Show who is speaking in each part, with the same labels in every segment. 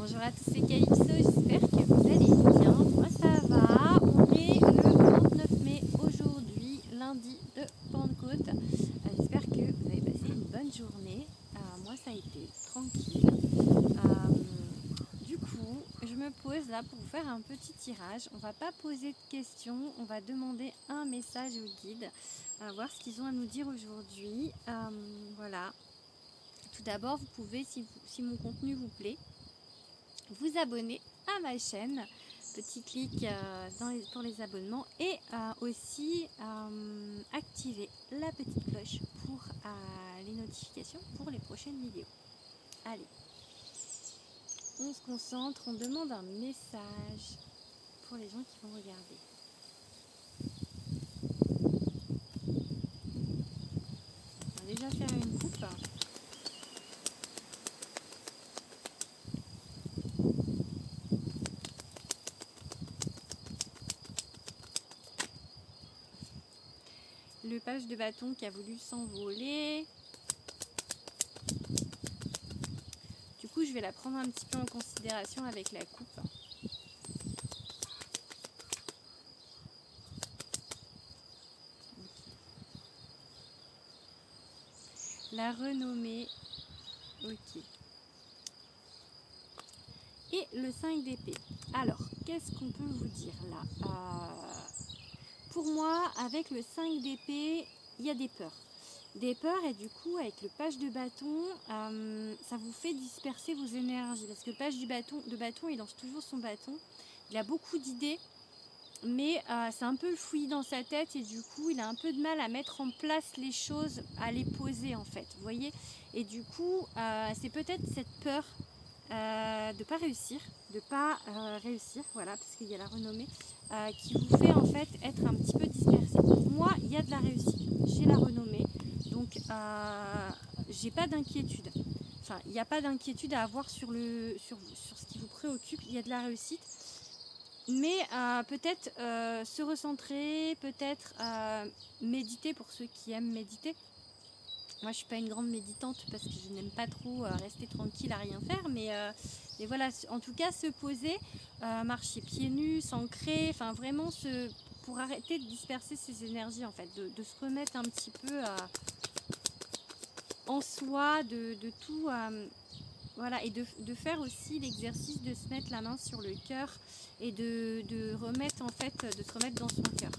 Speaker 1: Bonjour à tous, c'est Calypso, j'espère que vous allez bien. Moi ça va, on est le 29 mai aujourd'hui, lundi de Pentecôte. J'espère que vous avez passé une bonne journée. Moi ça a été tranquille. Du coup, je me pose là pour vous faire un petit tirage. On va pas poser de questions, on va demander un message au guide, voir ce qu'ils ont à nous dire aujourd'hui. Voilà. Tout d'abord, vous pouvez, si mon contenu vous plaît, vous abonner à ma chaîne, petit clic pour les abonnements et aussi activer la petite cloche pour les notifications pour les prochaines vidéos. Allez, on se concentre, on demande un message pour les gens qui vont regarder. On va déjà faire une coupe. Le page de bâton qui a voulu s'envoler. Du coup, je vais la prendre un petit peu en considération avec la coupe. La renommée. Ok. Et le 5 d'épée. Alors, qu'est-ce qu'on peut vous dire là? Pour moi, avec le 5 d'épée, il y a des peurs. Des peurs et du coup, avec le page de bâton, ça vous fait disperser vos énergies. Parce que le page de bâton, il lance toujours son bâton. Il a beaucoup d'idées, mais c'est un peu le fouillis dans sa tête et du coup, il a un peu de mal à mettre en place les choses, à les poser en fait. Vous voyez? Et du coup, c'est peut-être cette peur de ne pas réussir, voilà, parce qu'il y a la renommée, qui vous fait en fait être un petit peu dispersé. Pour moi, il y a de la réussite, j'ai la renommée, donc j'ai pas d'inquiétude. Enfin, il n'y a pas d'inquiétude à avoir sur ce qui vous préoccupe, il y a de la réussite. Mais peut-être se recentrer, peut-être méditer pour ceux qui aiment méditer. Moi, je suis pas une grande méditante parce que je n'aime pas trop rester tranquille à rien faire, mais voilà, en tout cas, se poser, marcher pieds nus, s'ancrer, enfin vraiment pour arrêter de disperser ses énergies, en fait, de se remettre un petit peu en soi, de tout, voilà, et de faire aussi l'exercice de se mettre la main sur le cœur et de remettre, en fait, de se remettre dans son cœur.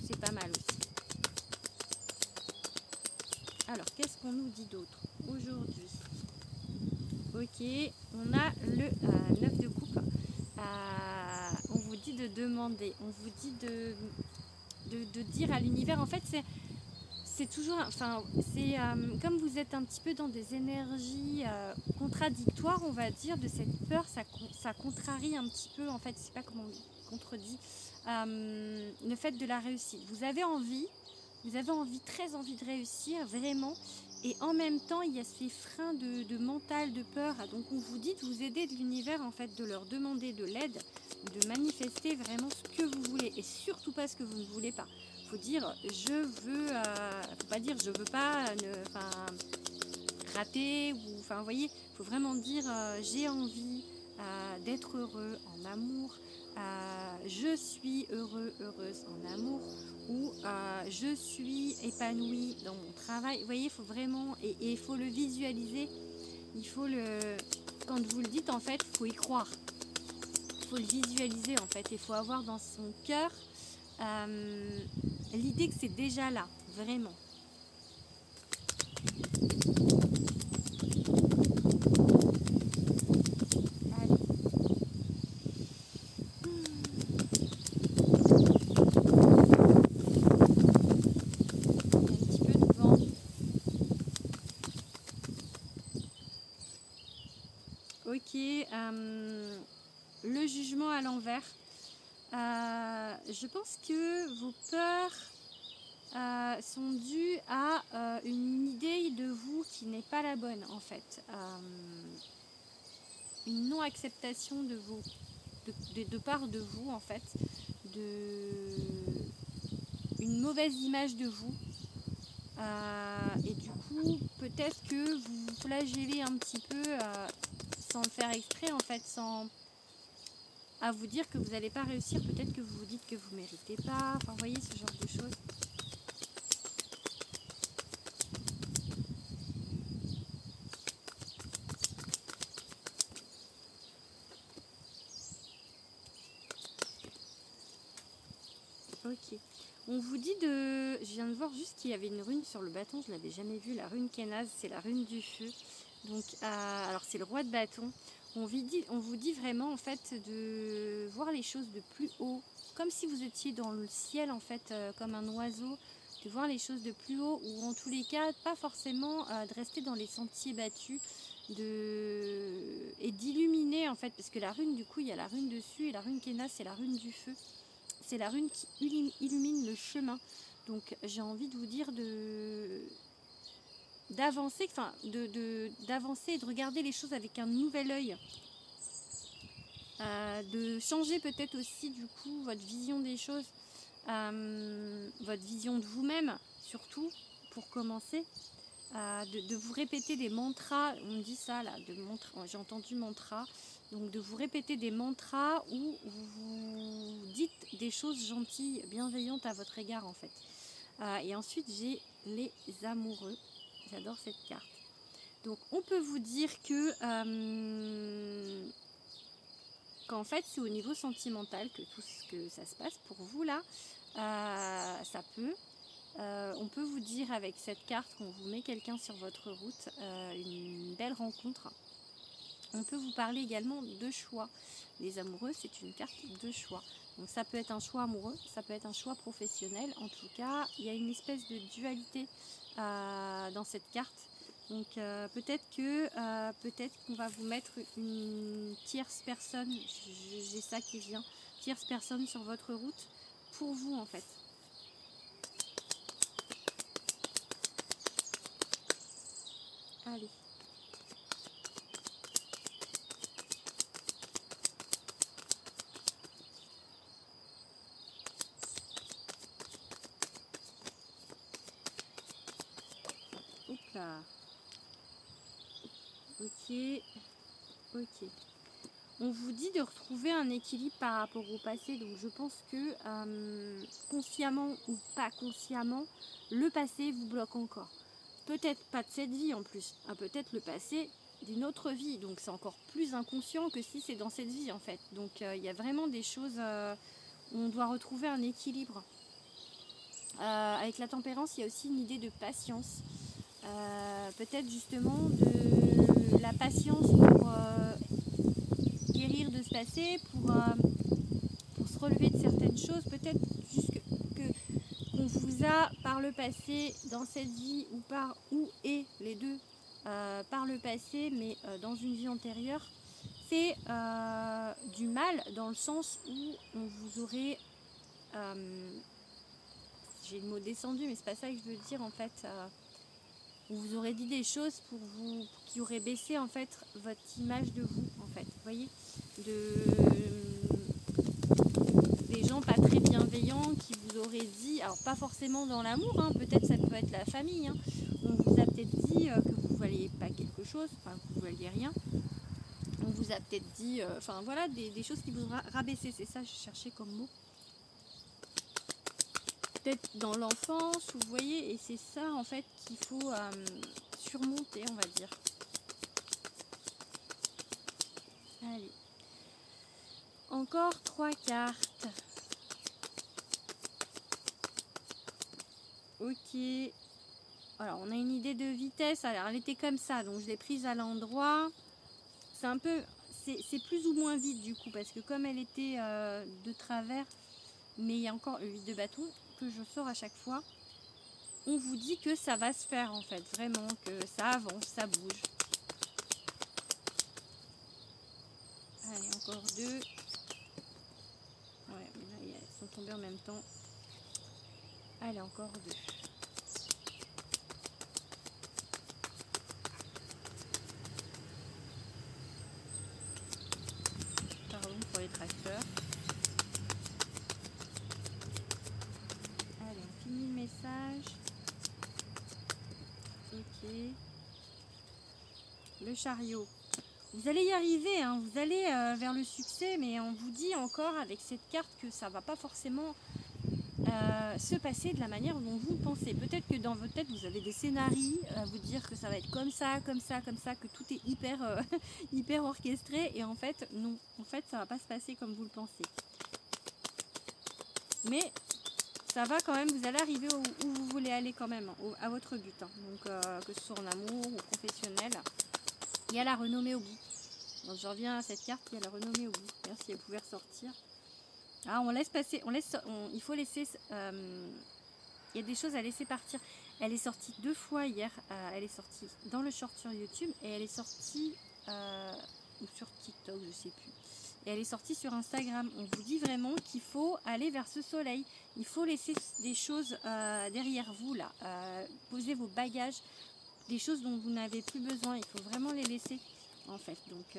Speaker 1: C'est pas mal aussi. Alors, qu'est-ce qu'on nous dit d'autre aujourd'hui? Ok, on a le 9 de coupe. On vous dit de demander, on vous dit de dire à l'univers, en fait, c'est toujours, enfin, c'est comme vous êtes un petit peu dans des énergies contradictoires, on va dire, de cette peur, ça contrarie un petit peu, en fait, je sais pas comment on contredit, le fait de la réussite. Vous avez envie, très envie de réussir, vraiment. Et en même temps, il y a ces freins de mental, de peur. Donc on vous dit de vous aider de l'univers, en fait, de leur demander de l'aide, de manifester vraiment ce que vous voulez. Et surtout pas ce que vous ne voulez pas. Il faut dire, je veux, faut pas dire, je veux pas rater. Enfin, vous voyez, il faut vraiment dire, j'ai envie d'être heureux en amour. Je suis heureux, heureuse en amour, ou je suis épanouie dans mon travail. Vous voyez, il faut vraiment, et il faut le visualiser, quand vous le dites, en fait, il faut y croire, il faut le visualiser, en fait, il faut avoir dans son cœur l'idée que c'est déjà là, vraiment. Ok, le jugement à l'envers. Je pense que vos peurs sont dues à une idée de vous qui n'est pas la bonne, en fait. Une non-acceptation de vous, de part de vous, en fait. Une mauvaise image de vous. Et du coup, peut-être que vous vous flagellez un petit peu sans le faire exprès, en fait, sans à vous dire que vous n'allez pas réussir. Peut-être que vous vous dites que vous ne méritez pas. Enfin, vous voyez ce genre de choses. Ok. On vous dit de... Je viens de voir juste qu'il y avait une rune sur le bâton. Je ne l'avais jamais vue. La rune Kenaz, c'est la rune du feu. Donc, alors c'est le roi de bâton. On vous dit vraiment en fait de voir les choses de plus haut. Comme si vous étiez dans le ciel en fait, comme un oiseau. De voir les choses de plus haut. Ou en tous les cas, pas forcément de rester dans les sentiers battus. Et d'illuminer en fait. Parce que la rune du coup, il y a la rune dessus. Et la rune Kenaz, c'est la rune du feu. C'est la rune qui illumine le chemin. Donc j'ai envie de vous dire d'avancer, enfin d'avancer et de regarder les choses avec un nouvel œil. De changer peut-être aussi du coup votre vision des choses, votre vision de vous-même surtout pour commencer. De vous répéter des mantras, on dit ça là, j'ai entendu mantra, donc de vous répéter des mantras où vous dites des choses gentilles, bienveillantes à votre égard en fait. Et ensuite j'ai les amoureux, j'adore cette carte. Donc on peut vous dire que qu'en fait c'est au niveau sentimental que tout ce que ça se passe pour vous là, ça peut. On peut vous dire avec cette carte qu'on vous met quelqu'un sur votre route, une belle rencontre. On peut vous parler également de choix. Les amoureux, c'est une carte de choix. Donc ça peut être un choix amoureux, ça peut être un choix professionnel. En tout cas, il y a une espèce de dualité dans cette carte. Donc peut-être qu'on va vous mettre une tierce personne, j'ai ça qui vient, tierce personne sur votre route pour vous en fait. Allez. Hop là. Ok. Ok. On vous dit de retrouver un équilibre par rapport au passé. Donc je pense que consciemment ou pas consciemment, le passé vous bloque encore. Peut-être pas de cette vie en plus. Peut-être le passé d'une autre vie. Donc c'est encore plus inconscient que si c'est dans cette vie en fait. Donc il y a vraiment des choses où on doit retrouver un équilibre. Avec la tempérance, il y a aussi une idée de patience. Peut-être justement de la patience pour guérir de ce passé, pour se relever de certaines choses. Peut-être juste qu'on vous a par le passé dans cette vie ou les deux par le passé, mais dans une vie antérieure, fait du mal dans le sens où on vous aurait j'ai le mot descendu, mais c'est pas ça que je veux dire en fait. On vous aurait dit des choses qui auraient baissé en fait votre image de vous en fait. Vous voyez, des gens pas très bienveillants qui vous auraient dit, alors pas forcément dans l'amour, hein, peut-être ça peut être la famille. Hein, on vous a peut-être dit que vous valiez pas quelque chose, enfin que vous valiez rien. On vous a peut-être dit, enfin voilà, des choses qui vous rabaissaient. C'est ça que je cherchais comme mot. Peut-être dans l'enfance, vous voyez, et c'est ça en fait qu'il faut surmonter, on va dire. Allez. Encore 3 cartes. Ok. Alors, on a une idée de vitesse. Alors, elle était comme ça, donc je l'ai prise à l'endroit. C'est un peu... C'est plus ou moins vite du coup, parce que comme elle était de travers, mais il y a encore le 8 de bâton que je sors à chaque fois, on vous dit que ça va se faire en fait, vraiment, que ça avance, ça bouge. Allez, encore 2. Ouais, mais là, elles sont tombées en même temps. Allez, encore 2. Pardon pour les tracteurs. Allez, on finit le message. Ok. Le chariot. vous allez y arriver, hein, vous allez vers le succès, mais on vous dit encore avec cette carte que ça va pas forcément se passer de la manière dont vous pensez. Peut-être que dans votre tête, vous avez des scénarios à vous dire que ça va être comme ça, comme ça, comme ça, que tout est hyper, hyper orchestré, et en fait, non. En fait, ça va pas se passer comme vous le pensez. Mais ça va quand même, vous allez arriver où vous voulez aller quand même, à votre but. Hein. Donc, que ce soit en amour ou professionnel, il y a la renommée au bout. Donc, je reviens à cette carte, il y a la renommée au bout. Merci, elle pouvait ressortir. Ah, on laisse passer, il faut laisser, il y a des choses à laisser partir. Elle est sortie 2 fois hier, elle est sortie dans le short sur YouTube et elle est sortie ou sur TikTok, je sais plus. Et elle est sortie sur Instagram. On vous dit vraiment qu'il faut aller vers ce soleil. Il faut laisser des choses derrière vous là. Poser vos bagages, des choses dont vous n'avez plus besoin. Il faut vraiment les laisser. En fait, donc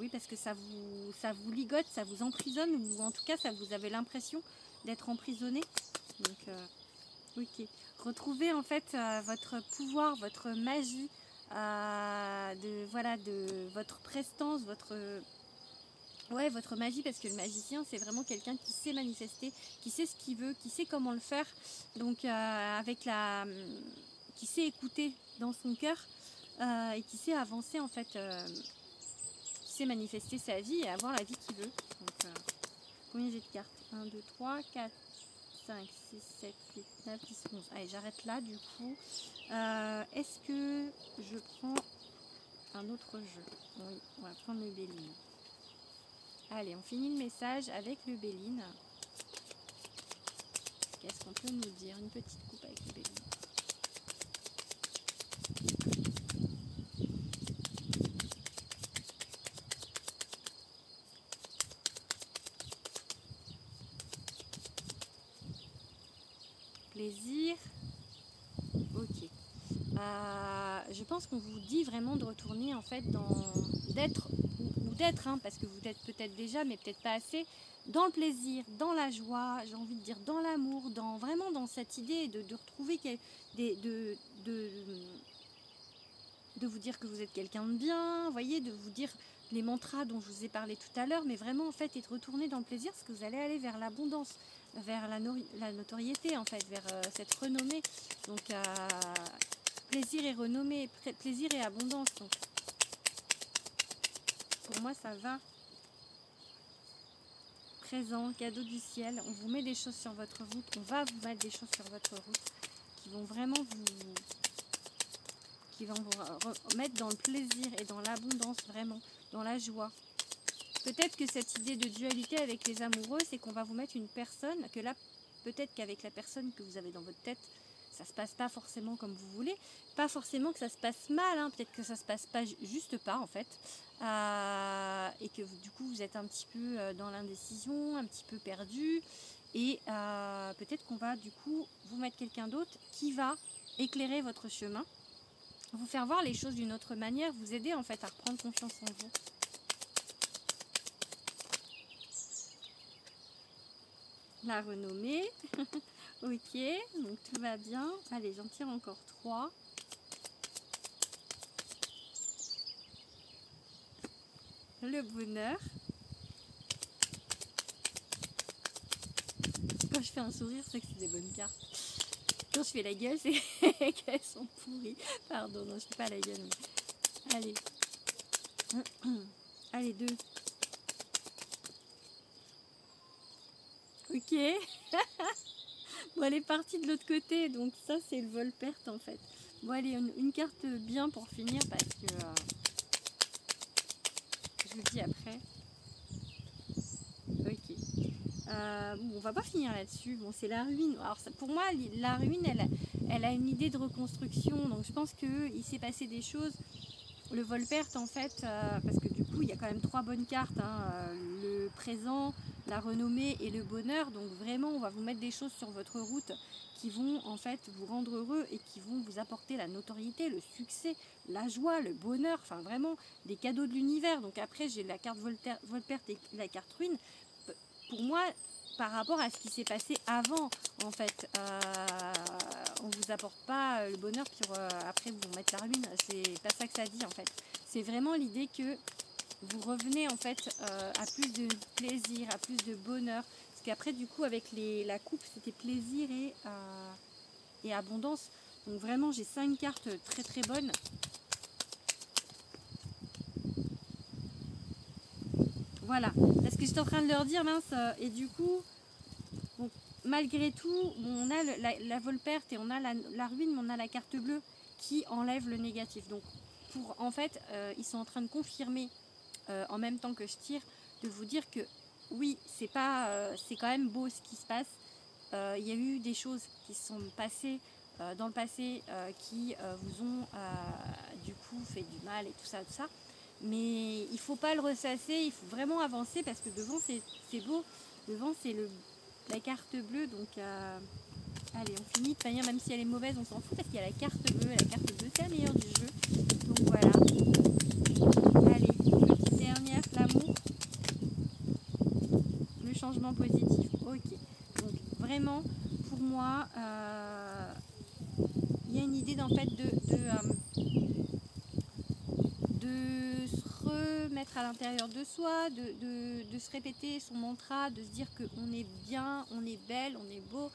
Speaker 1: oui, parce que ça vous ligote, ça vous emprisonne, ou en tout cas ça vous avez l'impression d'être emprisonné. Donc ok, retrouvez en fait votre pouvoir, votre magie, de votre prestance, votre magie, parce que le magicien c'est vraiment quelqu'un qui sait manifester, qui sait ce qu'il veut, qui sait comment le faire, donc qui sait écouter dans son cœur. Et qui sait avancer en fait, qui sait manifester sa vie et avoir la vie qu'il veut. Donc, combien j'ai de cartes? 1, 2, 3, 4, 5, 6, 7, 8, 9, 10, 11. Allez, j'arrête là du coup. Est-ce que je prends un autre jeu? Oui, on va prendre le Béline. Allez, on finit le message avec le Béline. Qu'est-ce qu'on peut nous dire? Une petite coupe avec le Béline. Plaisir. Ok. Je pense qu'on vous dit vraiment de retourner en fait d'être hein, parce que vous êtes peut-être déjà, mais peut-être pas assez, dans le plaisir, dans la joie, j'ai envie de dire dans l'amour, vraiment dans cette idée de retrouver de vous dire que vous êtes quelqu'un de bien, voyez, de vous dire les mantras dont je vous ai parlé tout à l'heure, mais vraiment en fait, et de retourner dans le plaisir, parce que vous allez aller vers l'abondance, vers la notoriété en fait, vers cette renommée. Donc plaisir et renommée, plaisir et abondance. Donc, pour moi, ça va. Présent, cadeau du ciel. On vous met des choses sur votre route. On va vous mettre des choses sur votre route qui vont vraiment vous mettre dans le plaisir et dans l'abondance, vraiment, dans la joie. Peut-être que cette idée de dualité avec les amoureux, c'est qu'on va vous mettre une personne, que là, peut-être qu'avec la personne que vous avez dans votre tête, ça se passe pas forcément comme vous voulez, pas forcément que ça se passe mal, hein, peut-être que ça se passe pas juste pas en fait, et que du coup vous êtes un petit peu dans l'indécision, un petit peu perdu, et peut-être qu'on va du coup vous mettre quelqu'un d'autre qui va éclairer votre chemin, vous faire voir les choses d'une autre manière, vous aider en fait à reprendre confiance en vous. La renommée. Ok, donc tout va bien. Allez, j'en tire encore 3. Le bonheur. Quand je fais un sourire, c'est que c'est des bonnes cartes. Quand je fais la gueule, c'est qu'elles sont pourries. Pardon, non, je fais pas la gueule. Mais... Allez. Allez, 2. Ok. Bon, elle est partie de l'autre côté, donc ça c'est le vol-perte en fait. Bon, allez, une carte bien pour finir parce que je vous dis après. Ok. Bon, on va pas finir là-dessus. Bon, c'est la ruine. Alors ça, pour moi, la ruine, elle a une idée de reconstruction. Donc je pense qu'il s'est passé des choses. Le vol-perte en fait, parce que du coup, il y a quand même 3 bonnes cartes. Hein, le présent, la renommée et le bonheur. Donc vraiment, on va vous mettre des choses sur votre route qui vont en fait vous rendre heureux et qui vont vous apporter la notoriété, le succès, la joie, le bonheur, enfin vraiment des cadeaux de l'univers. Donc après, j'ai la carte vol-perte et la carte ruine. Pour moi, par rapport à ce qui s'est passé avant, en fait, on vous apporte pas le bonheur pour après vous mettre la ruine. C'est pas ça que ça dit en fait. C'est vraiment l'idée que vous revenez en fait à plus de plaisir, à plus de bonheur. Parce qu'après du coup avec la coupe c'était plaisir et abondance. Donc vraiment j'ai 5 cartes très très bonnes. Voilà, parce que j'étais en train de leur dire mince, et du coup, bon, malgré tout, on a la vol perte et on a la ruine, mais on a la carte bleue qui enlève le négatif. Donc en fait, ils sont en train de confirmer en même temps que je tire, de vous dire que oui, c'est quand même beau ce qui se passe. Il y a eu des choses qui se sont passées dans le passé qui vous ont du coup fait du mal et tout ça, mais il faut pas le ressasser, il faut vraiment avancer parce que devant c'est beau, devant c'est la carte bleue, donc allez on finit de toute manière, même si elle est mauvaise on s'en fout parce qu'il y a la carte bleue c'est la meilleure du jeu, donc voilà. Allez, petite dernière, l'amour, le changement positif, ok. Donc vraiment, pour moi, il y a une idée en fait de se remettre à l'intérieur de soi, de se répéter son mantra, de se dire qu'on est bien, on est belle, on est beau.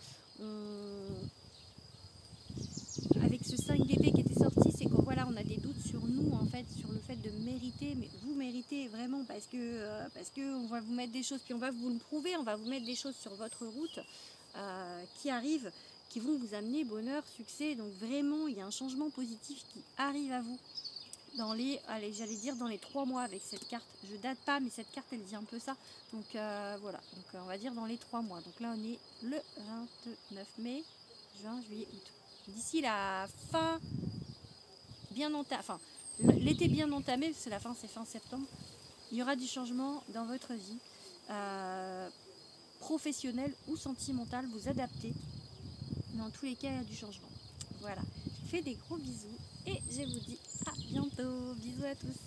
Speaker 1: Avec ce 5 d'épée qui était sorti, c'est qu'on voilà, on a des doutes sur nous en fait, sur le fait de mériter, mais vous méritez vraiment parce que on va vous mettre des choses, puis on va vous le prouver, on va vous mettre des choses sur votre route qui arrivent, qui vont vous amener bonheur, succès. Donc vraiment, il y a un changement positif qui arrive à vous dans allez, j'allais dire dans les 3 mois avec cette carte. Je date pas, mais cette carte elle dit un peu ça. Donc voilà, donc on va dire dans les 3 mois. Donc là on est le 29 mai, juin, juillet, août. D'ici la fin bien entamée, enfin l'été bien entamé, parce que la fin c'est fin septembre, il y aura du changement dans votre vie, professionnelle ou sentimentale, vous adaptez. Dans tous les cas, il y a du changement. Voilà, je vous fais des gros bisous et je vous dis à bientôt. Bisous à tous.